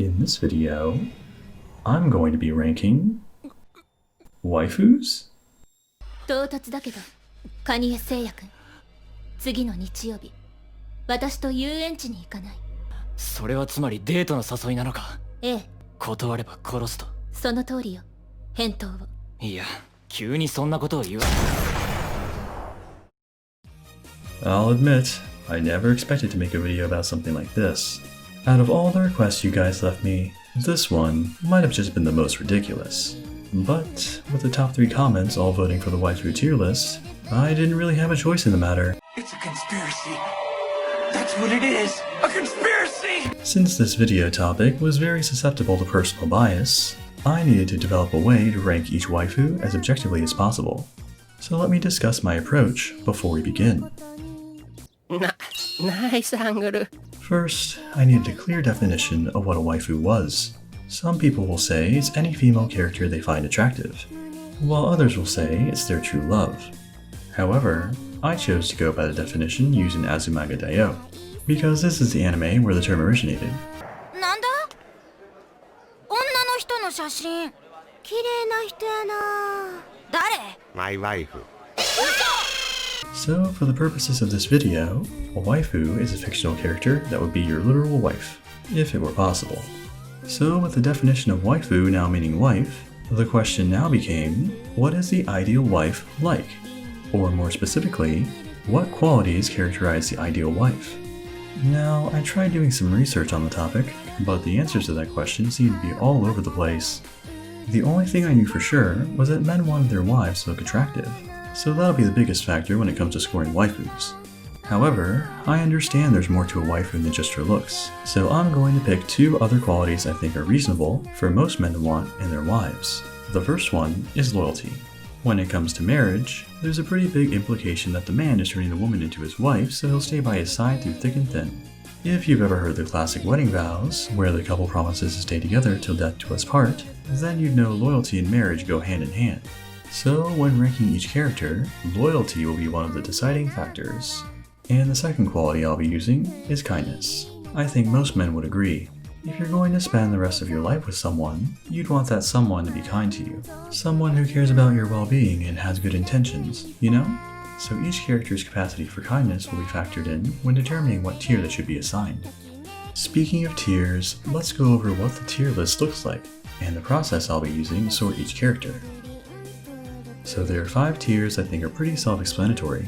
In this video, I'm going to be ranking waifus? 唐突だけど、カニエ聖也君、次の日曜日、私と遊園地に行かない？それはつまりデートの誘いなのか？ええ。断れば殺すと。その通りよ。返答を。いや、急にそんなことを言わ。I'll admit, I never expected to make a video about something like this. Out of all the requests you guys left me, this one might have just been the most ridiculous. But with the top 3 comments all voting for the waifu tier list, I didn't really have a choice in the matter. It's a conspiracy. That's what it is! A conspiracy! Since this video topic was very susceptible to personal bias, I needed to develop a way to rank each waifu as objectively as possible. So let me discuss my approach before we begin. Nice angle. First, I needed a clear definition of what a waifu was. Some people will say it's any female character they find attractive, while others will say it's their true love. However, I chose to go by the definition used in Azumanga Daioh, because this is the anime where the term originated. なんだ？女の人の写真。綺麗な人やな。誰？ My wife. So, for the purposes of this video, a waifu is a fictional character that would be your literal wife, if it were possible. So, with the definition of waifu now meaning wife, the question now became, what is the ideal wife like? Or more specifically, what qualities characterize the ideal wife? Now, I tried doing some research on the topic, but the answers to that question seemed to be all over the place. The only thing I knew for sure was that men wanted their wives to look attractive, so that'll be the biggest factor when it comes to scoring waifus. However, I understand there's more to a waifu than just her looks, so I'm going to pick 2 other qualities I think are reasonable for most men to want in their wives. The first one is loyalty. When it comes to marriage, there's a pretty big implication that the man is turning the woman into his wife, so he'll stay by his side through thick and thin. If you've ever heard the classic wedding vows, where the couple promises to stay together till death do us part, then you'd know loyalty and marriage go hand in hand. So when ranking each character, loyalty will be one of the deciding factors. And the second quality I'll be using is kindness. I think most men would agree. If you're going to spend the rest of your life with someone, you'd want that someone to be kind to you. Someone who cares about your well-being and has good intentions, you know? So each character's capacity for kindness will be factored in when determining what tier they should be assigned. Speaking of tiers, let's go over what the tier list looks like, and the process I'll be using to sort each character. So there are 5 tiers I think are pretty self-explanatory.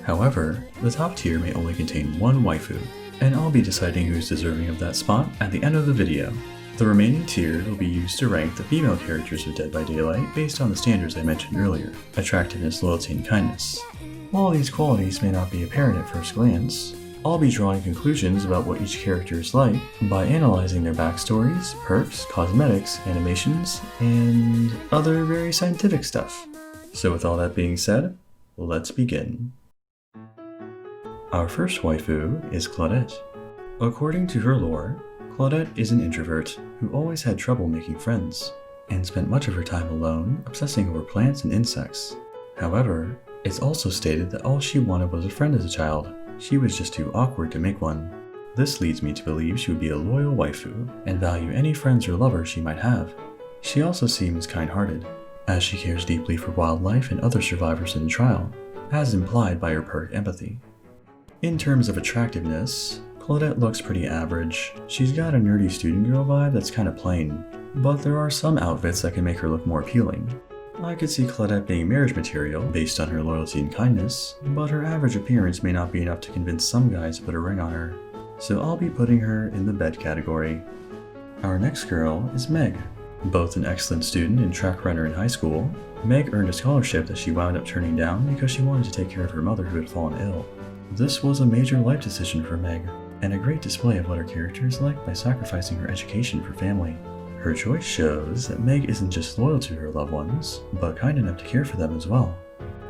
However, the top tier may only contain 1 waifu, and I'll be deciding who's deserving of that spot at the end of the video. The remaining tier will be used to rank the female characters of Dead by Daylight based on the standards I mentioned earlier: attractiveness, loyalty, and kindness. While these qualities may not be apparent at first glance, I'll be drawing conclusions about what each character is like by analyzing their backstories, perks, cosmetics, animations, and other very scientific stuff. So with all that being said, let's begin. Our first waifu is Claudette. According to her lore, Claudette is an introvert who always had trouble making friends, and spent much of her time alone obsessing over plants and insects. However, it's also stated that all she wanted was a friend as a child. She was just too awkward to make one. This leads me to believe she would be a loyal waifu, and value any friends or lovers she might have. She also seems kind-hearted, as she cares deeply for wildlife and other survivors in trial, as implied by her perk empathy. In terms of attractiveness, Claudette looks pretty average. She's got a nerdy student girl vibe that's kinda plain, but there are some outfits that can make her look more appealing. I could see Claudette being marriage material based on her loyalty and kindness, but her average appearance may not be enough to convince some guys to put a ring on her, so I'll be putting her in the bed category. Our next girl is Meg. Both an excellent student and track runner in high school, Meg earned a scholarship that she wound up turning down because she wanted to take care of her mother who had fallen ill. This was a major life decision for Meg, and a great display of what her character is like by sacrificing her education for family. Her choice shows that Meg isn't just loyal to her loved ones, but kind enough to care for them as well.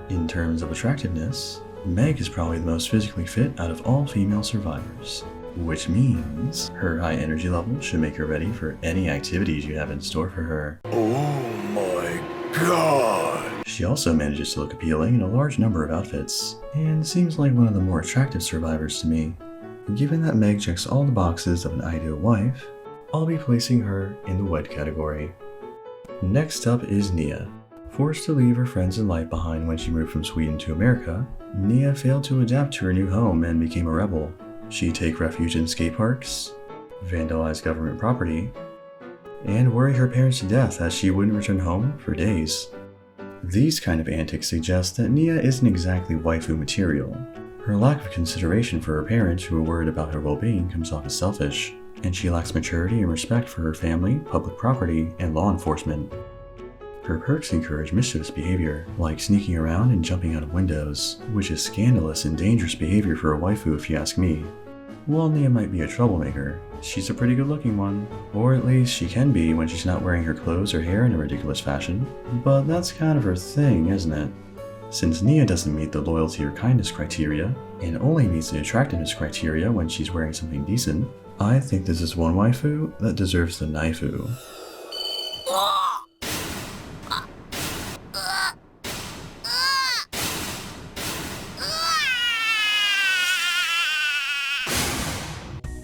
In terms of attractiveness, Meg is probably the most physically fit out of all female survivors, which means her high energy level should make her ready for any activities you have in store for her. Oh my god! She also manages to look appealing in a large number of outfits, and seems like one of the more attractive survivors to me. Given that Meg checks all the boxes of an ideal wife, I'll be placing her in the wed category. Next up is Nea. Forced to leave her friends and life behind when she moved from Sweden to America, Nea failed to adapt to her new home and became a rebel. She'd take refuge in skate parks, vandalize government property, and worry her parents to death as she wouldn't return home for days. These kind of antics suggest that Nea isn't exactly waifu material. Her lack of consideration for her parents who are worried about her well-being comes off as selfish, and she lacks maturity and respect for her family, public property, and law enforcement. Her perks encourage mischievous behavior, like sneaking around and jumping out of windows, which is scandalous and dangerous behavior for a waifu if you ask me. While Nea might be a troublemaker, she's a pretty good looking one, or at least she can be when she's not wearing her clothes or hair in a ridiculous fashion, but that's kind of her thing, isn't it? Since Nea doesn't meet the loyalty or kindness criteria, and only meets the attractiveness criteria when she's wearing something decent, I think this is one waifu that deserves the naifu.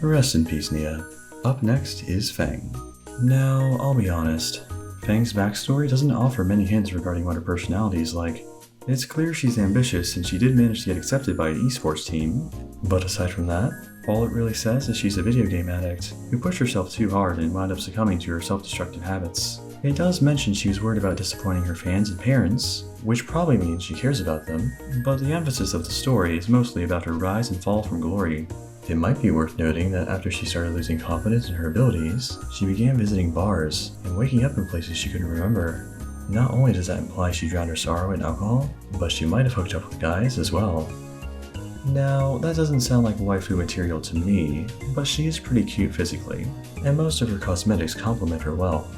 Rest in peace, Nea. Up next is Feng. Now, I'll be honest, Feng's backstory doesn't offer many hints regarding what her personality is like. It's clear she's ambitious and she did manage to get accepted by an esports team, but aside from that, all it really says is she's a video game addict who pushed herself too hard and wound up succumbing to her self-destructive habits. It does mention she was worried about disappointing her fans and parents, which probably means she cares about them, but the emphasis of the story is mostly about her rise and fall from glory. It might be worth noting that after she started losing confidence in her abilities, she began visiting bars and waking up in places she couldn't remember. Not only does that imply she drowned her sorrow in alcohol, but she might have hooked up with guys as well. Now, that doesn't sound like waifu material to me, but she is pretty cute physically, and most of her cosmetics complement her well.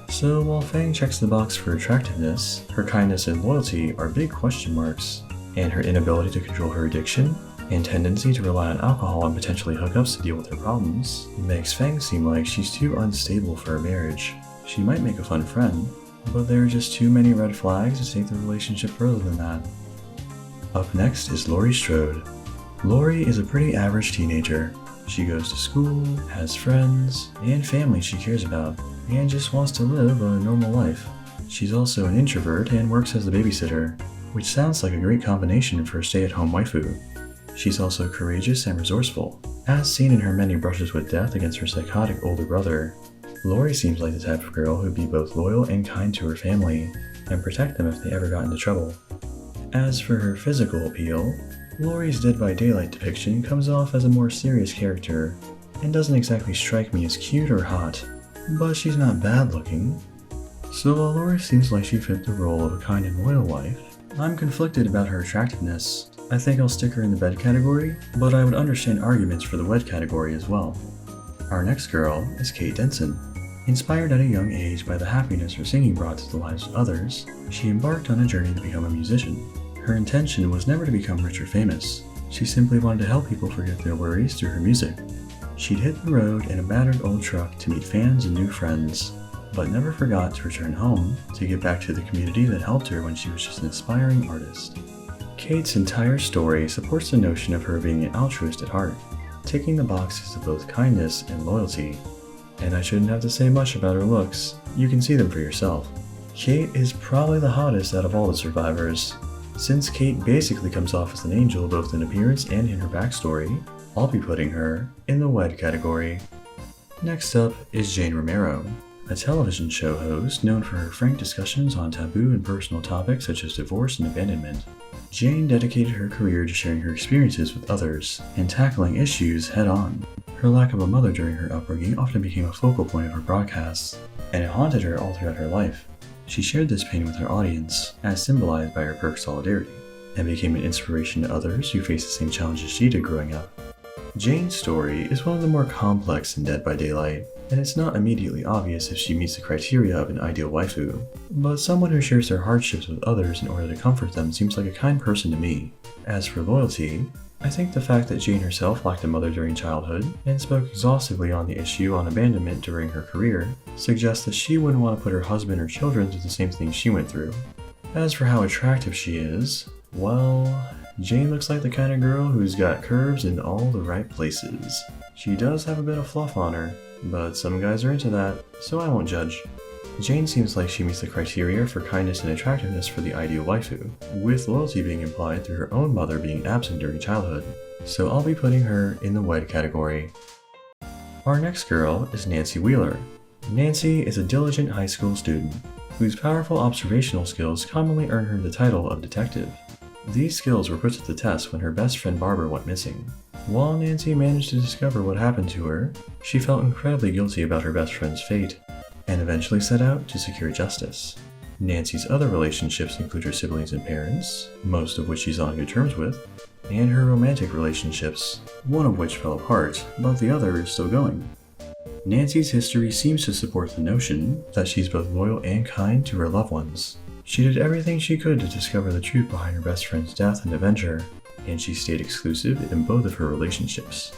So while Feng checks the box for attractiveness, her kindness and loyalty are big question marks, and her inability to control her addiction and tendency to rely on alcohol and potentially hookups to deal with her problems makes Feng seem like she's too unstable for a marriage. She might make a fun friend, but there are just too many red flags to take the relationship further than that. Up next is Laurie Strode. Laurie is a pretty average teenager. She goes to school, has friends, and family she cares about, and just wants to live a normal life. She's also an introvert and works as a babysitter, which sounds like a great combination for a stay-at-home waifu. She's also courageous and resourceful, as seen in her many brushes with death against her psychotic older brother. Laurie seems like the type of girl who'd be both loyal and kind to her family, and protect them if they ever got into trouble. As for her physical appeal, Laurie's Dead by Daylight depiction comes off as a more serious character, and doesn't exactly strike me as cute or hot, but she's not bad looking. So while Laurie seems like she fit the role of a kind and loyal wife, I'm conflicted about her attractiveness. I think I'll stick her in the bed category, but I would understand arguments for the wed category as well. Our next girl is Kate Denson. Inspired at a young age by the happiness her singing brought to the lives of others, she embarked on a journey to become a musician. Her intention was never to become rich or famous. She simply wanted to help people forget their worries through her music. She'd hit the road in a battered old truck to meet fans and new friends, but never forgot to return home to give back to the community that helped her when she was just an aspiring artist. Kate's entire story supports the notion of her being an altruist at heart, ticking the boxes of both kindness and loyalty. And I shouldn't have to say much about her looks, you can see them for yourself. Kate is probably the hottest out of all the survivors. Since Kate basically comes off as an angel both in appearance and in her backstory, I'll be putting her in the wed category. Next up is Jane Romero, a television show host known for her frank discussions on taboo and personal topics such as divorce and abandonment. Jane dedicated her career to sharing her experiences with others and tackling issues head-on. Her lack of a mother during her upbringing often became a focal point of her broadcasts, and it haunted her all throughout her life. She shared this pain with her audience, as symbolized by her perk solidarity, and became an inspiration to others who faced the same challenges she did growing up. Jane's story is one of the more complex in Dead by Daylight, and it's not immediately obvious if she meets the criteria of an ideal waifu, but someone who shares their hardships with others in order to comfort them seems like a kind person to me. As for loyalty, I think the fact that Jane herself lacked a mother during childhood and spoke exhaustively on the issue on abandonment during her career suggests that she wouldn't want to put her husband or children through the same thing she went through. As for how attractive she is, well, Jane looks like the kind of girl who's got curves in all the right places. She does have a bit of fluff on her, but some guys are into that, so I won't judge. Jane seems like she meets the criteria for kindness and attractiveness for the ideal waifu, with loyalty being implied through her own mother being absent during childhood, so I'll be putting her in the wed category. Our next girl is Nancy Wheeler. Nancy is a diligent high school student, whose powerful observational skills commonly earn her the title of detective. These skills were put to the test when her best friend Barbara went missing. While Nancy managed to discover what happened to her, she felt incredibly guilty about her best friend's fate, and eventually set out to secure justice. Nancy's other relationships include her siblings and parents, most of which she's on good terms with, and her romantic relationships, one of which fell apart, but the other is still going. Nancy's history seems to support the notion that she's both loyal and kind to her loved ones. She did everything she could to discover the truth behind her best friend's death and avenge her, and she stayed exclusive in both of her relationships.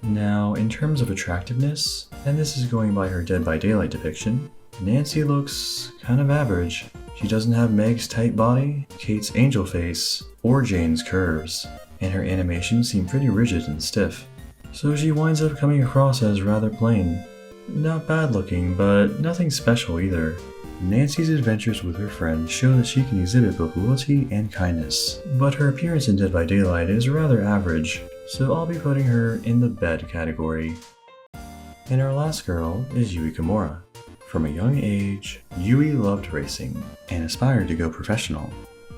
Now, in terms of attractiveness, and this is going by her Dead by Daylight depiction, Nancy looks kind of average. She doesn't have Meg's tight body, Kate's angel face, or Jane's curves, and her animations seem pretty rigid and stiff. So she winds up coming across as rather plain. Not bad looking, but nothing special either. Nancy's adventures with her friend show that she can exhibit both loyalty and kindness, but her appearance in Dead by Daylight is rather average, so I'll be putting her in the bed category. And our last girl is Yui Kimura. From a young age, Yui loved racing and aspired to go professional.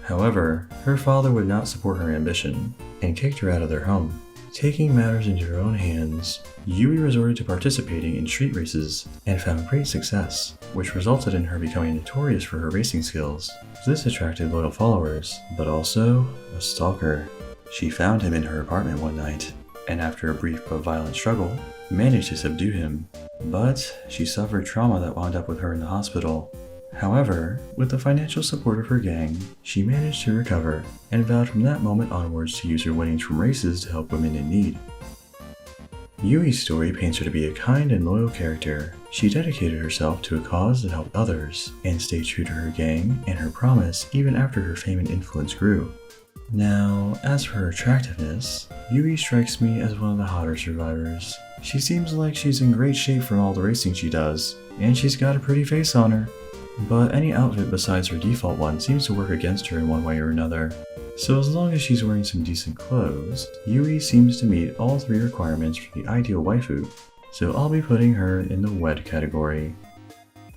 However, her father would not support her ambition and kicked her out of their home. Taking matters into her own hands, Yui resorted to participating in street races and found great success, which resulted in her becoming notorious for her racing skills. This attracted loyal followers, but also a stalker. She found him in her apartment one night, and after a brief but violent struggle, managed to subdue him. But she suffered trauma that wound up with her in the hospital. However, with the financial support of her gang, she managed to recover, and vowed from that moment onwards to use her winnings from races to help women in need. Yui's story paints her to be a kind and loyal character. She dedicated herself to a cause that helped others, and stayed true to her gang and her promise even after her fame and influence grew. Now, as for her attractiveness, Yui strikes me as one of the hotter survivors. She seems like she's in great shape from all the racing she does, and she's got a pretty face on her. But any outfit besides her default one seems to work against her in one way or another. So as long as she's wearing some decent clothes, Yui seems to meet all three requirements for the ideal waifu, so I'll be putting her in the wed category.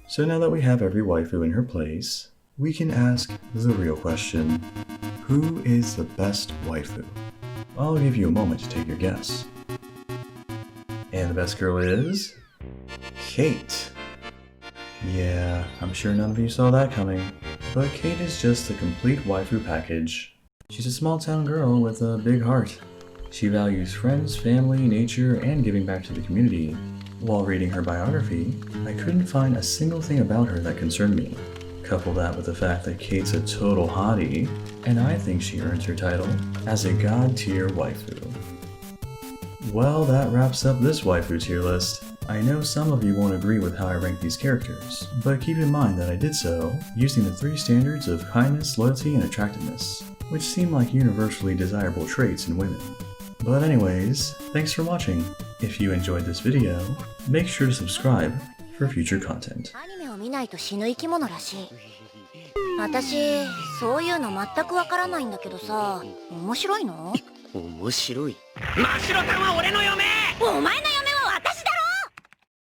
So now that we have every waifu in her place, we can ask the real question: who is the best waifu? I'll give you a moment to take your guess. And the best girl is... Kate. Yeah, I'm sure none of you saw that coming, but Kate is just the complete waifu package. She's a small town girl with a big heart. She values friends, family, nature, and giving back to the community. While reading her biography, I couldn't find a single thing about her that concerned me. Couple that with the fact that Kate's a total hottie, and I think she earns her title as a god-tier waifu. Well, that wraps up this waifu tier list. I know some of you won't agree with how I rank these characters, but keep in mind that I did so using the three standards of kindness, loyalty, and attractiveness, which seem like universally desirable traits in women. But anyways, thanks for watching. If you enjoyed this video, make sure to subscribe for future content. アニメを見ないと死ぬ生き物らしい。私、そういうの全くわからないんだけどさ、面白いの？面白い。真城さんは俺の嫁！お前の嫁！